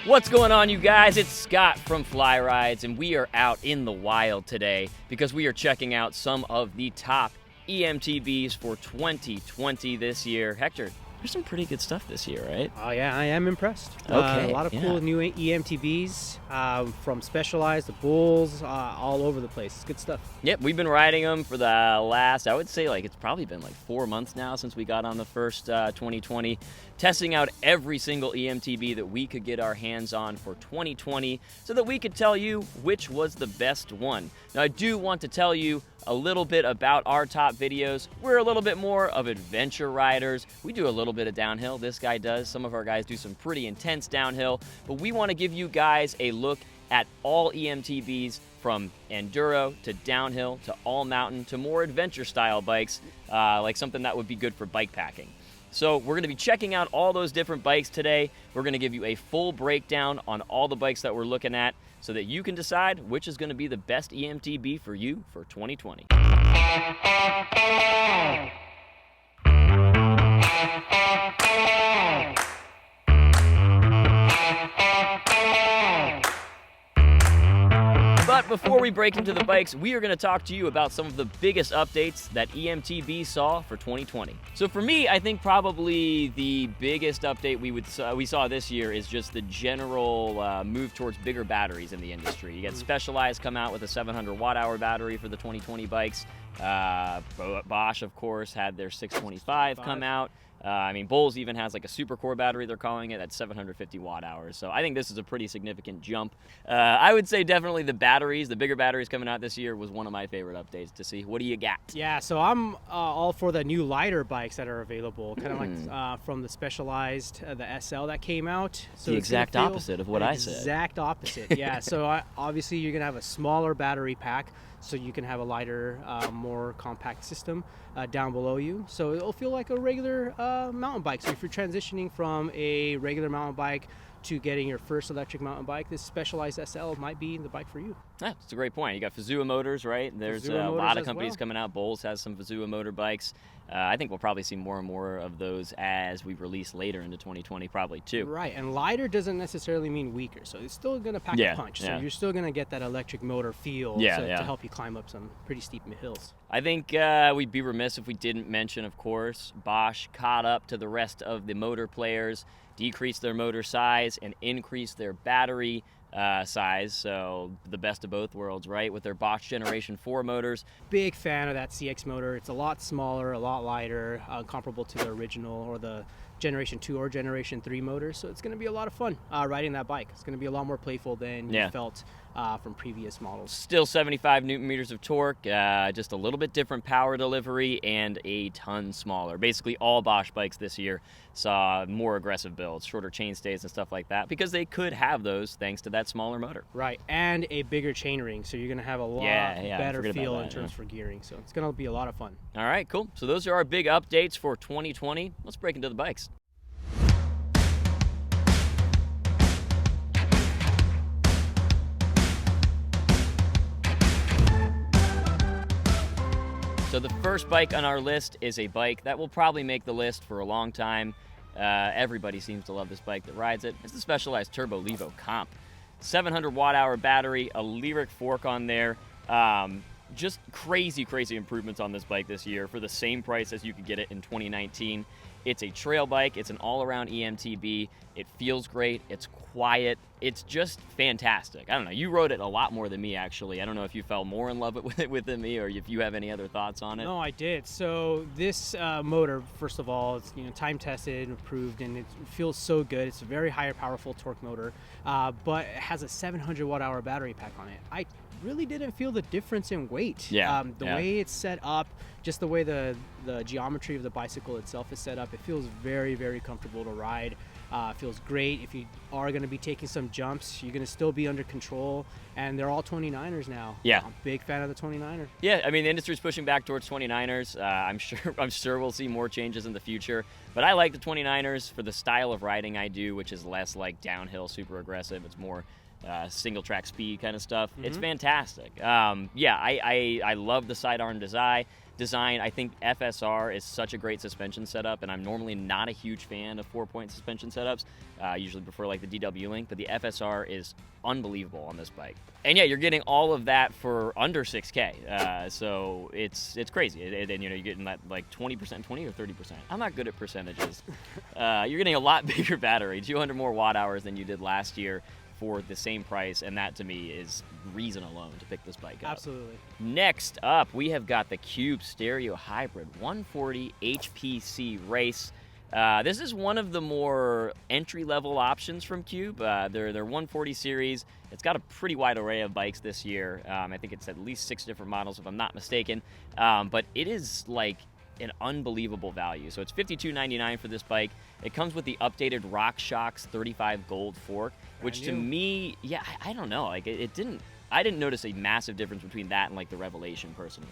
What's going on, you guys? It's Scott from Fly Rides, and we are out in the wild today because we are checking out some of the top eMTBs for 2020 this year. Hector, there's some pretty good stuff this year, right? Oh yeah, I am impressed. Okay, a lot of cool new eMTBs from Specialized to Bulls, all over the place. It's good stuff. Yep, we've been riding them for the last, I would say, it's probably been 4 months now since we got on the first 2020, testing out every single eMTB that we could get our hands on for 2020 so that we could tell you which was the best one. Now, I do want to tell you a little bit about our top videos. We're a little bit more of adventure riders. We do a little bit of downhill. This guy does. Some of our guys do some pretty intense downhill, but we want to give you guys a look at all eMTBs from Enduro to downhill to all mountain to more adventure style bikes, like something that would be good for bikepacking. So we're going to be checking out all those different bikes today. We're going to give you a full breakdown on all the bikes that we're looking at so that you can decide which is going to be the best eMTB for you for 2020. But before we break into the bikes, we are going to talk to you about some of the biggest updates that eMTB saw for 2020. So for me, I think probably the biggest update we saw this year is just the general move towards bigger batteries in the industry. You got Specialized come out with a 700 watt-hour battery for the 2020 bikes. Bosch, of course, had their 625 come out. Bulls even has a super core battery, they're calling it, at 750 watt hours. So I think this is a pretty significant jump. I would say definitely the bigger batteries coming out this year was one of my favorite updates to see. What do you got? Yeah, so I'm all for the new lighter bikes that are available, kind of from the Specialized, the SL that came out. So the exact opposite of what I said. Exact opposite, yeah. So obviously you're going to have a smaller battery pack, so you can have a lighter, more compact system down below you. So it'll feel like a regular mountain bike. So if you're transitioning from a regular mountain bike to getting your first electric mountain bike, this Specialized SL might be the bike for you. Yeah, that's a great point. You got Fazua motors, right? There's a lot of companies coming out. Bulls has some Fazua motor bikes. I think we'll probably see more and more of those as we release later into 2020, probably too. Right, and lighter doesn't necessarily mean weaker, so it's still going to pack a punch. So you're still going to get that electric motor feel to help you climb up some pretty steep hills. I think we'd be remiss if we didn't mention, of course, Bosch caught up to the rest of the motor players, decreased their motor size, and increased their battery size, so the best of both worlds, right, with their Bosch Generation 4 motors. Big fan of that CX motor. It's a lot smaller, a lot lighter, comparable to the original or the Generation 2 or Generation 3 motors, so it's going to be a lot of fun riding that bike. It's going to be a lot more playful than you felt from previous models. Still 75 newton meters of torque, just a little bit different power delivery, and a ton smaller. Basically all Bosch bikes this year saw more aggressive builds, shorter chain stays and stuff like that, because they could have those thanks to that smaller motor. Right, and a bigger chain ring, so you're going to have a lot better feel in terms for gearing, so it's going to be a lot of fun. All right, cool. So those are our big updates for 2020. Let's break into the bikes. So the first bike on our list is a bike that will probably make the list for a long time. Everybody seems to love this bike that rides it. It's the Specialized Turbo Levo Comp. 700 watt-hour battery, a Lyric fork on there. Just crazy improvements on this bike this year for the same price as you could get it in 2019. It's a trail bike. It's an all-around eMTB. It feels great. It's quiet. It's just fantastic. I don't know. You rode it a lot more than me, actually. I don't know if you fell more in love with it than me, or if you have any other thoughts on it. No, I did. So this motor, first of all, it's time tested and approved, and it feels so good. It's a very high powerful torque motor, but it has a 700 watt-hour battery pack on it. I really didn't feel the difference in weight. The way it's set up, just the way the geometry of the bicycle itself is set up, it feels very comfortable to ride. Feels great. If you are going to be taking some jumps, you're going to still be under control, and they're all 29ers now. I'm a big fan of the 29er. Yeah, the industry's pushing back towards 29ers. I'm sure we'll see more changes in the future, but I like the 29ers for the style of riding I do, which is less like downhill, super aggressive. It's more single track speed kind of stuff. It's fantastic. I love the sidearm design. I think FSR is such a great suspension setup, and I'm normally not a huge fan of 4-point suspension setups. usually prefer like the DW Link, but the FSR is unbelievable on this bike. And yeah, you're getting all of that for under 6K. So it's crazy. And you're getting that like 20%, 20 or 30%. I'm not good at percentages. You're getting a lot bigger battery, 200 more watt hours than you did last year for the same price, and that to me is reason alone to pick this bike up. Absolutely. Next up, we have got the Cube Stereo Hybrid 140 HPC Race. This is one of the more entry-level options from Cube. Their 140 series. It's got a pretty wide array of bikes this year. I think it's at least 6 different models, if I'm not mistaken. But it is like an unbelievable value. So it's $52.99 for this bike. It comes with the updated RockShox 35 Gold fork, which to me, yeah, I don't know. Like I didn't notice a massive difference between that and like the Revelation personally.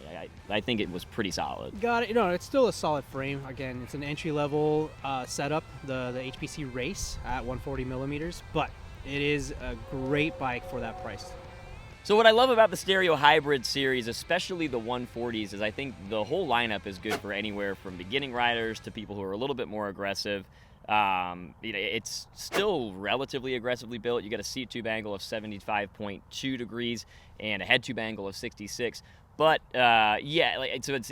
I think it was pretty solid. Got it. It's still a solid frame. Again, it's an entry-level setup, the HPC Race at 140 millimeters, but it is a great bike for that price. So what I love about the Stereo Hybrid series, especially the 140s, is I think the whole lineup is good for anywhere from beginning riders to people who are a little bit more aggressive. It's still relatively aggressively built. You got a seat tube angle of 75.2 degrees and a head tube angle of 66. But so it's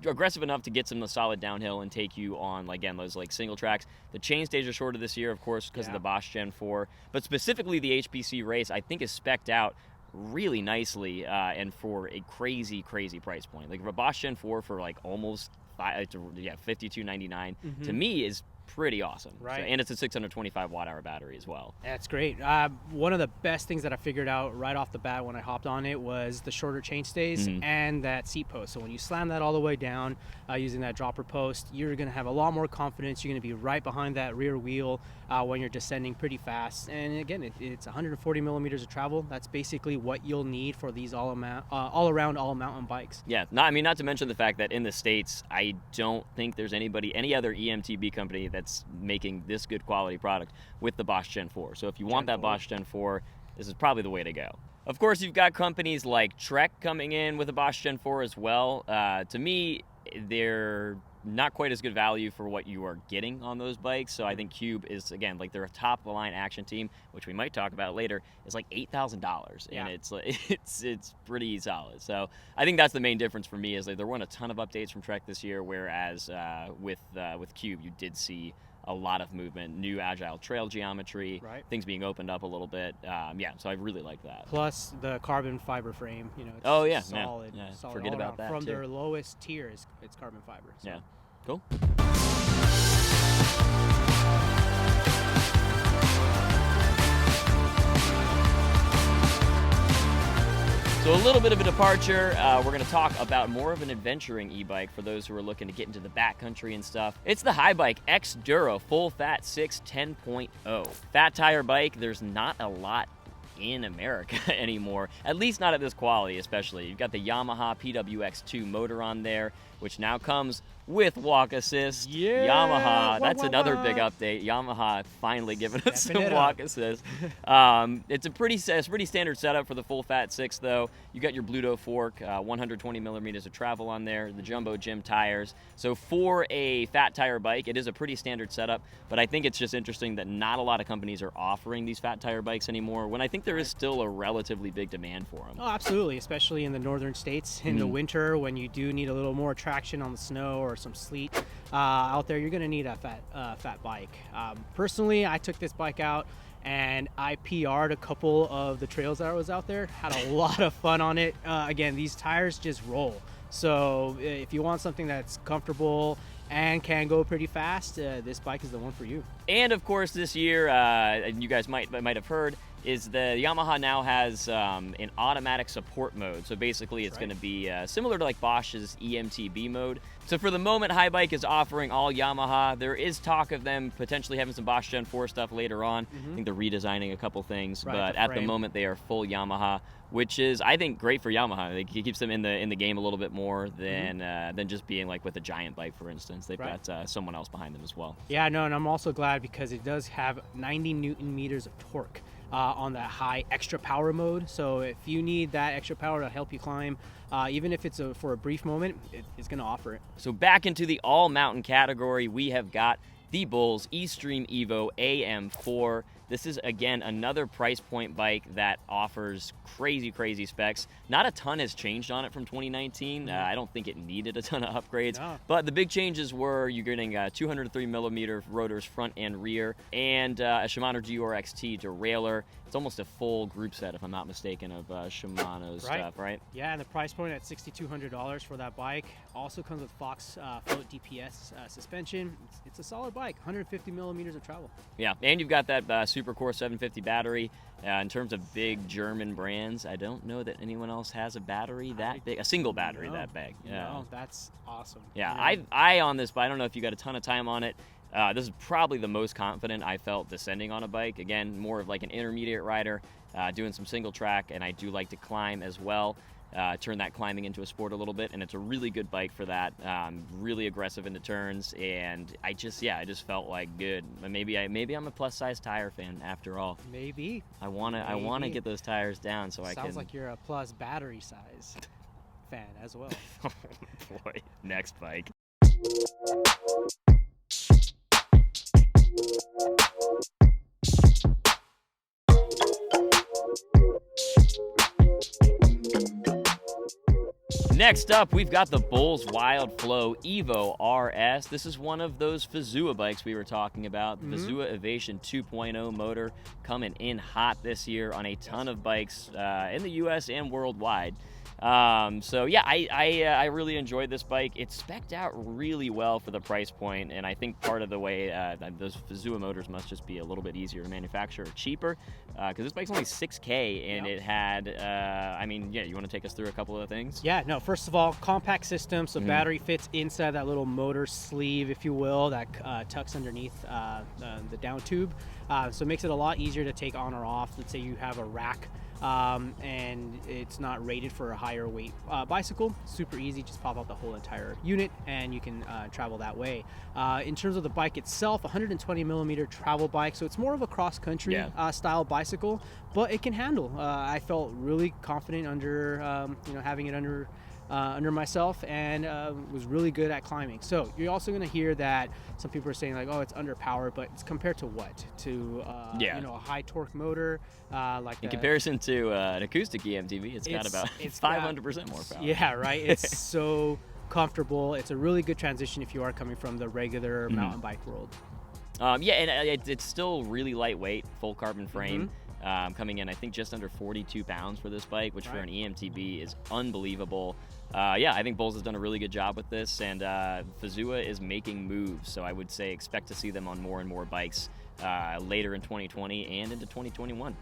aggressive enough to get some solid downhill and take you on again those like single tracks. The chain stays are shorter this year, of course, because of the Bosch Gen 4. But specifically the HPC Race, I think is spec'd out really nicely and for a crazy price point. Like a Bosch Gen 4 for like almost $52.99 to me is pretty awesome. Right. So, and it's a 625 watt hour battery as well. That's great. One of the best things that I figured out right off the bat when I hopped on it was the shorter chain stays and that seat post. So when you slam that all the way down using that dropper post, you're going to have a lot more confidence. You're going to be right behind that rear wheel when you're descending pretty fast. And again, it's 140 millimeters of travel. That's basically what you'll need for these all-around, all-mountain bikes. Yeah, not to mention the fact that in the States, I don't think there's any other eMTB company that's making this good quality product with the Bosch Gen 4. So if you want that Bosch Gen 4, this is probably the way to go. Of course, you've got companies like Trek coming in with a Bosch Gen 4 as well. To me, they're not quite as good value for what you are getting on those bikes. So I think Cube is, again, like they're a top-of-the-line Actionteam, which we might talk about later, is like $8,000, and it's pretty solid. So I think that's the main difference for me is that there weren't a ton of updates from Trek this year, whereas with Cube you did see a lot of movement, new agile trail geometry, things being opened up a little bit. So I really like that. Plus the carbon fiber frame, it's solid. Yeah. Solid Forget about that from too. their lowest tiers, it's carbon fiber. So. Yeah, cool. So a little bit of a departure. We're going to talk about more of an adventuring e-bike for those who are looking to get into the backcountry and stuff. It's the Haibike XDURO Full FatSix 10.0. Fat tire bike, there's not a lot in America anymore, at least not at this quality especially. You've got the Yamaha PWX2 motor on there, which now comes with walk assist. Yeah, Yamaha, that's another big update. Yamaha finally giving us some walk assist. It's a pretty standard setup for the full FatSix though. You got your Bluto fork, 120 millimeters of travel on there, the Jumbo Gym tires. So for a fat tire bike, it is a pretty standard setup, but I think it's just interesting that not a lot of companies are offering these fat tire bikes anymore when I think there is still a relatively big demand for them. Oh, absolutely, especially in the northern states in the winter when you do need a little more traction on the snow or some sleet out there. You're going to need a fat bike. Personally, I took this bike out and I PR'd a couple of the trails that I was out there. Had a lot of fun on it. Again, these tires just roll. So if you want something that's comfortable and can go pretty fast, this bike is the one for you. And of course this year, you guys might have heard, is the Yamaha now has an automatic support mode. So basically it's going to be similar to like Bosch's eMTB mode. So for the moment, Haibike is offering all Yamaha. There is talk of them potentially having some Bosch Gen 4 stuff later on. I think they're redesigning a couple things, but at the moment they are full Yamaha, which is, I think, great for Yamaha. It keeps them in the game a little bit more than just being like with a giant bike, for instance. They've got someone else behind them as well. Yeah, no, and I'm also glad because it does have 90 Newton meters of torque on that high extra power mode. So if you need that extra power to help you climb, even if it's for a brief moment, it's going to offer it. So back into the all-mountain category, we have got the Bulls E-Stream EVO AM4. This is, again, another price point bike that offers crazy specs. Not a ton has changed on it from 2019. I don't think it needed a ton of upgrades. No. But the big changes were you're getting 203mm rotors front and rear, and a Shimano GRXT derailleur. It's almost a full group set, if I'm not mistaken, of Shimano's stuff, right? Yeah, and the price point at $6,200 for that bike. Also comes with Fox Float DPS suspension. It's a solid bike, 150mm of travel. Yeah, and you've got that Supercore 750 battery. In terms of big German brands, I don't know that anyone else has a battery that big, a single battery that big. No, that's awesome. Yeah, I on this, but I don't know if you got a ton of time on it. This is probably the most confident I felt descending on a bike. Again, more of like an intermediate rider, doing some single track, and I do like to climb as well. Turn that climbing into a sport a little bit, and it's a really good bike for that. Really aggressive into turns, and I just felt like good. Maybe I'm a plus size tire fan after all. Maybe. I wanna get those tires down so I can. Sounds like you're a plus battery size fan as well. Oh boy, next bike. Next up, we've got the Bulls Wild Flow Evo RS. This is one of those Fazua bikes we were talking about. The Fazua Ovation 2.0 motor coming in hot this year on a ton of bikes in the US and worldwide. So yeah, I really enjoyed this bike. It's spec'd out really well for the price point, and I think part of the way those Fazua motors must just be a little bit easier to manufacture or cheaper, because this bike's only $6K, and it had, you want to take us through a couple of things? Yeah, no, first of all, compact system, so battery fits inside that little motor sleeve, if you will, that tucks underneath the down tube, so it makes it a lot easier to take on or off. Let's say you have a rack and it's not rated for a higher weight bicycle. Super easy, just pop out the whole entire unit and you can travel that way. In terms of the bike itself, 120mm travel bike, so it's more of a cross-country style bicycle, but it can handle. I felt really confident under having it under myself, and was really good at climbing. So you're also going to hear that some people are saying like, oh, it's underpowered, but it's compared to what? To a high torque motor, like in comparison to an acoustic eMTB, it's got about 500% more power. Yeah, right. It's so comfortable. It's a really good transition if you are coming from the regular mountain bike world. And it's still really lightweight, full carbon frame. Coming in, I think, just under 42 pounds for this bike, which for an eMTB is unbelievable. I think Bulls has done a really good job with this, and Fazua is making moves, so I would say expect to see them on more and more bikes later in 2020 and into 2021.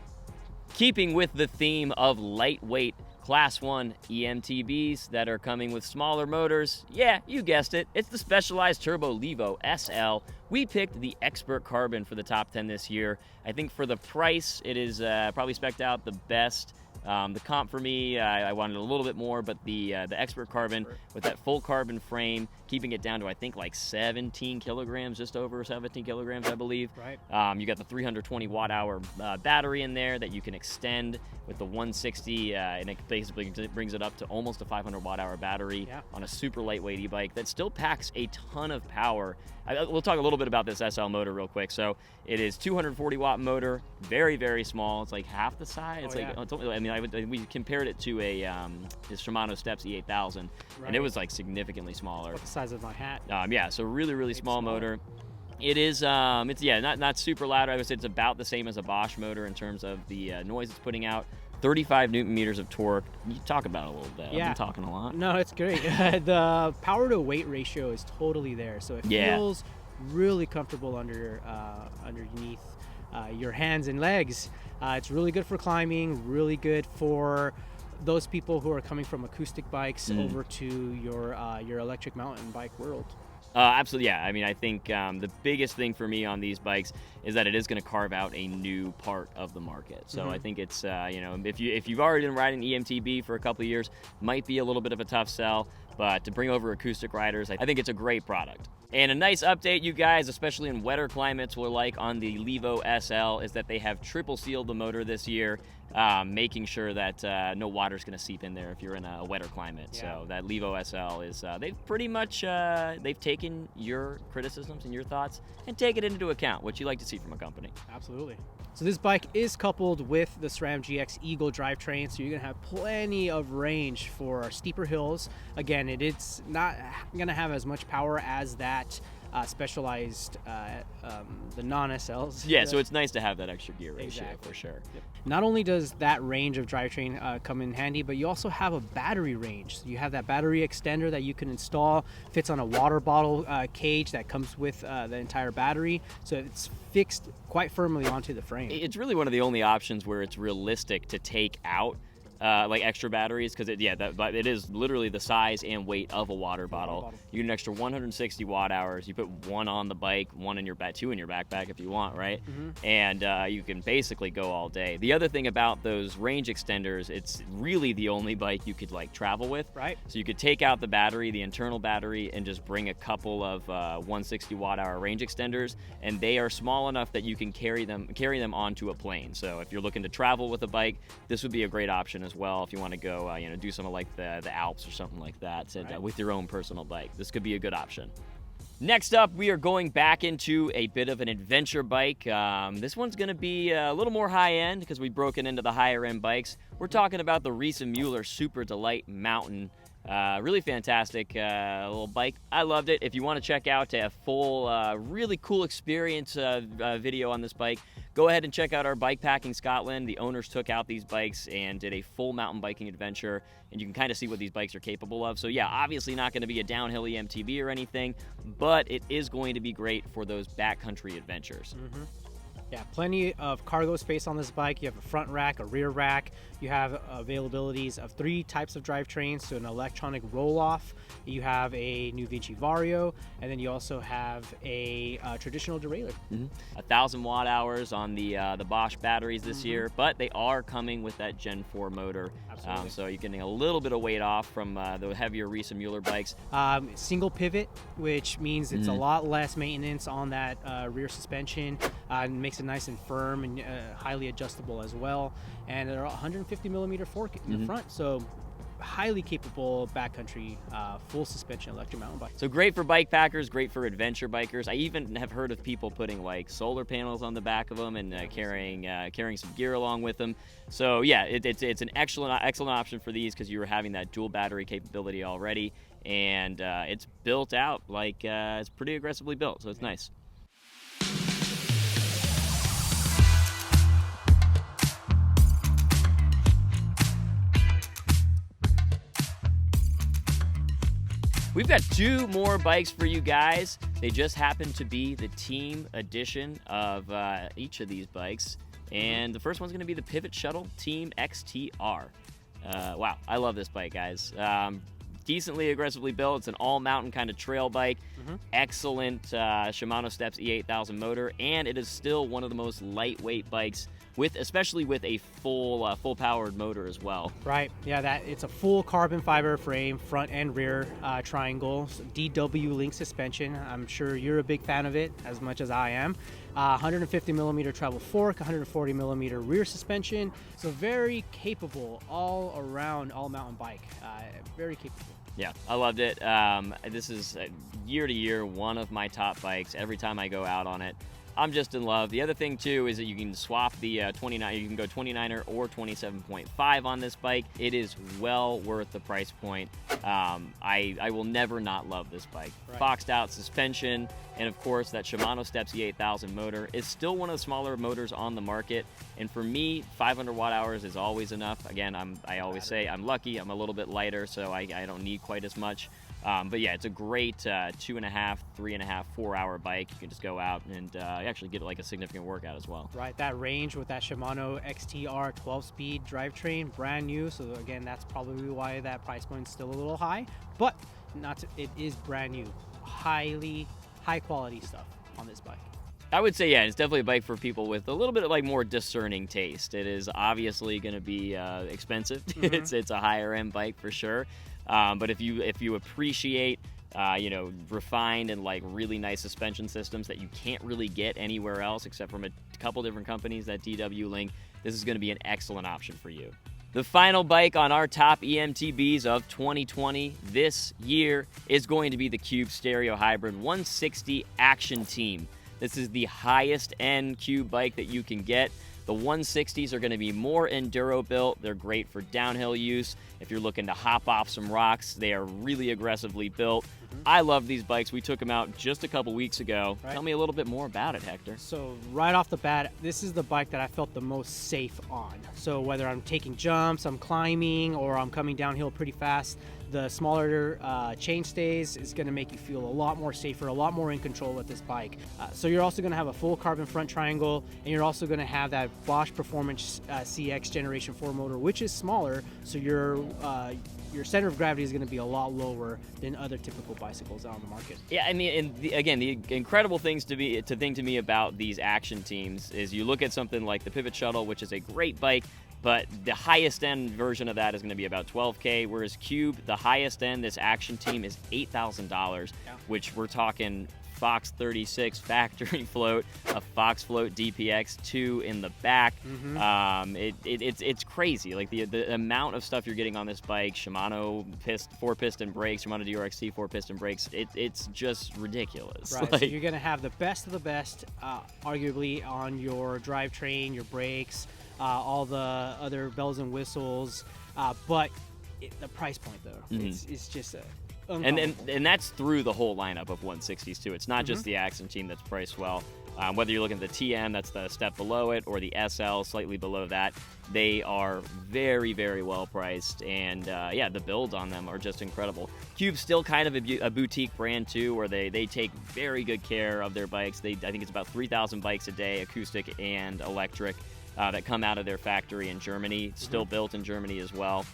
Keeping with the theme of lightweight Class 1 eMTBs that are coming with smaller motors, yeah, you guessed it, it's the Specialized Turbo Levo SL. We picked the Expert Carbon for the top 10 this year. I think for the price, it is probably spec'd out the best. The comp for me, I wanted a little bit more, but the Expert Carbon with that full carbon frame, keeping it down to, I think, like 17 kilograms, just over 17 kilograms, I believe. Right. You got the 320 watt-hour battery in there that you can extend with the 160, and it basically brings it up to almost a 500 watt-hour battery on a super lightweight e-bike that still packs a ton of power. We'll talk a little bit about this SL motor real quick. So it is 240 watt motor, very, very small. It's like half the size. We compared it to a Shimano Steps E8000, and it was like significantly smaller. About the size of my hat. So really small motor. It is, not super loud. I would say it's about the same as a Bosch motor in terms of the noise it's putting out. 35 newton meters of torque. You talk about it a little bit. I've been talking a lot. No, it's great. The power to weight ratio is totally there, so it feels really comfortable underneath your hands and legs. It's really good for climbing, really good for those people who are coming from acoustic bikes over to your electric mountain bike world. Absolutely, yeah. I mean, I think the biggest thing for me on these bikes is that it is going to carve out a new part of the market. So I think it's, if you've already been riding eMTB for a couple of years, might be a little bit of a tough sell. but to bring over acoustic riders, I think it's a great product. And a nice update, you guys, especially in wetter climates, will like on the Levo SL, is that they have triple sealed the motor this year, making sure that no water's going to seep in there if you're in a wetter climate. Yeah. So that Levo SL is, they've pretty much, they've taken your criticisms and your thoughts and taken it into account, what you like to see from a company. Absolutely. So this bike is coupled with the SRAM GX Eagle drivetrain, so you're going to have plenty of range for steeper hills. Again, it's not going to have as much power as that specialized, the non-SLs. Yeah, so it's nice to have that extra gear ratio, exactly, for sure. Yep. Not only does that range of drivetrain come in handy, but you also have a battery range. So you have that battery extender that you can install, fits on a water bottle cage that comes with the entire battery, so it's fixed quite firmly onto the frame. It's really one of the only options where it's realistic to take out like extra batteries, because it is literally the size and weight of a water bottle. You get an extra 160 watt hours. You put one on the bike, one in your two in your backpack if you want, right? Mm-hmm. And you can basically go all day. The other thing about those range extenders, it's really the only bike you could like travel with. Right. So you could take out the battery, the internal battery, and just bring a couple of 160 watt hour range extenders, and they are small enough that you can carry them onto a plane. So if you're looking to travel with a bike, this would be a great option as well if you want to go do something like the Alps or something like that, with your own personal bike. This could be a good option. Next up, we are going back into a bit of an adventure bike. This one's going to be a little more high-end because we've broken into the higher-end bikes. We're talking about the Riese Müller Superdelite Mountain. Really fantastic little bike. I loved it. If you want to check out a full, really cool experience video on this bike, go ahead and check out our Bikepacking Scotland. The owners took out these bikes and did a full mountain biking adventure, and you can kind of see what these bikes are capable of. So yeah, obviously not going to be a downhill eMTB or anything, but it is going to be great for those backcountry adventures. Mm-hmm. Yeah, plenty of cargo space on this bike. You have a front rack, a rear rack. You have availabilities of 3 types of drivetrains, so an electronic roll-off. You have a new Vinci Vario, and then you also have a traditional derailleur. Mm-hmm. 1,000 watt hours on the Bosch batteries this year, but they are coming with that Gen 4 motor. So you're getting a little bit of weight off from the heavier Riese Müller bikes. Single pivot, which means it's a lot less maintenance on that rear suspension. And makes it nice and firm and highly adjustable as well. And they're 150 millimeter fork in the front, so highly capable backcountry full suspension electric mountain bike. So great for bike packers, great for adventure bikers. I even have heard of people putting like solar panels on the back of them and carrying some gear along with them. So yeah, it's an excellent option for these because you're having that dual battery capability already, and it's built out like it's pretty aggressively built, so it's nice. We've got 2 more bikes for you guys. They just happen to be the team edition of each of these bikes. And the first one's going to be the Pivot Shuttle Team XTR. Wow, I love this bike, guys. Decently aggressively built. It's an all-mountain kind of trail bike. Excellent Shimano Steps E8000 motor, and it is still one of the most lightweight bikes, especially with a full powered motor as well. Right. Yeah, it's a full carbon fiber frame, front and rear triangle, DW link suspension. I'm sure you're a big fan of it, as much as I am. 150 millimeter travel fork, 140 millimeter rear suspension. So very capable all around all mountain bike. Very capable. Yeah, I loved it. This is year to year one of my top bikes. Every time I go out on it, I'm just in love. The other thing too is that you can swap the 29. You can go 29er or 27.5 on this bike. It is well worth the price point. I will never not love this bike. Right. Boxed out suspension, and of course that Shimano Steps E8000 motor is still one of the smaller motors on the market. And for me, 500 watt hours is always enough. Again, I always say I'm lucky. I'm a little bit lighter, so I don't need quite as much. But yeah, it's a great 2.5, 3.5, 4 hour bike. You can just go out and actually get like a significant workout as well. Right, that range with that Shimano XTR 12-speed drivetrain, brand new. So again, that's probably why that price point is still a little high, but it is brand new. High quality stuff on this bike. I would say, yeah, it's definitely a bike for people with a little bit of like more discerning taste. It is obviously going to be expensive. It's a higher end bike for sure. But if you appreciate refined and like really nice suspension systems that you can't really get anywhere else except from a couple different companies that DW link, this is going to be an excellent option for you. The final bike on our top eMTBs of 2020 this year is going to be the Cube Stereo Hybrid 160 Actionteam. This is the highest end Cube bike that you can get. The 160s are going to be more enduro built. They're great for downhill use. If you're looking to hop off some rocks, they are really aggressively built. I love these bikes. We took them out just a couple weeks ago. Right. Tell me a little bit more about it, Hector. So right off the bat, this is the bike that I felt the most safe on. So whether I'm taking jumps, I'm climbing, or I'm coming downhill pretty fast, the smaller chainstays is going to make you feel a lot more safer, a lot more in control with this bike. So you're also going to have a full carbon front triangle, and you're also going to have that Bosch Performance CX Generation 4 motor, which is smaller, so your center of gravity is going to be a lot lower than other typical bicycles out on the market. Yeah, I mean, and the incredible thing to me about these action teams is you look at something like the Pivot Shuttle, which is a great bike, but the highest end version of that is going to be about $12K, whereas Cube, the highest end, this Actionteam is $8,000, which we're talking Fox 36 factory float, a Fox float DPX2 in the back. It's crazy. Like the amount of stuff you're getting on this bike, Shimano 4-piston brakes, Shimano DRXT 4-piston brakes, it's just ridiculous. Right, so you're going to have the best of the best, arguably, on your drivetrain, your brakes, all the other bells and whistles, but the price point, though, it's just and that's through the whole lineup of 160s too. It's not just the Actionteam that's priced well. Whether you're looking at the TM, that's the step below it, or the SL, slightly below that, they are very, very well priced. And the builds on them are just incredible. Cube's still kind of a boutique brand too, where they take very good care of their bikes. I think it's about 3,000 bikes a day, acoustic and electric, that come out of their factory in Germany, still built in Germany as well.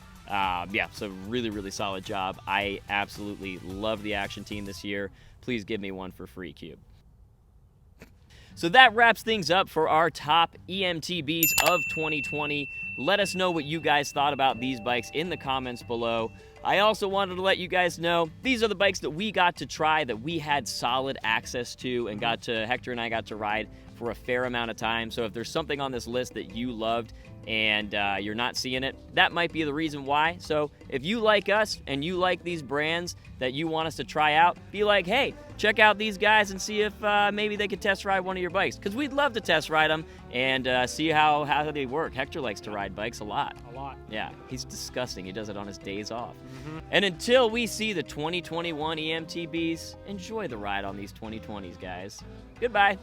So really, really solid job. I absolutely love the Actionteam this year. Please give me one for free, Cube. So that wraps things up for our top eMTBs of 2020. Let us know what you guys thought about these bikes in the comments below. I also wanted to let you guys know these are the bikes that we got to try, that we had solid access to, and Hector and I got to ride for a fair amount of time. So if there's something on this list that you loved and you're not seeing it, that might be the reason why. So if you like us and you like these brands that you want us to try out, be like, hey, check out these guys and see if maybe they could test ride one of your bikes, because we'd love to test ride them and see how they work. Hector likes to ride bikes a lot. Yeah, he's disgusting. He does it on his days off. And until we see the 2021 eMTBs, enjoy the ride on these 2020s, guys. Goodbye.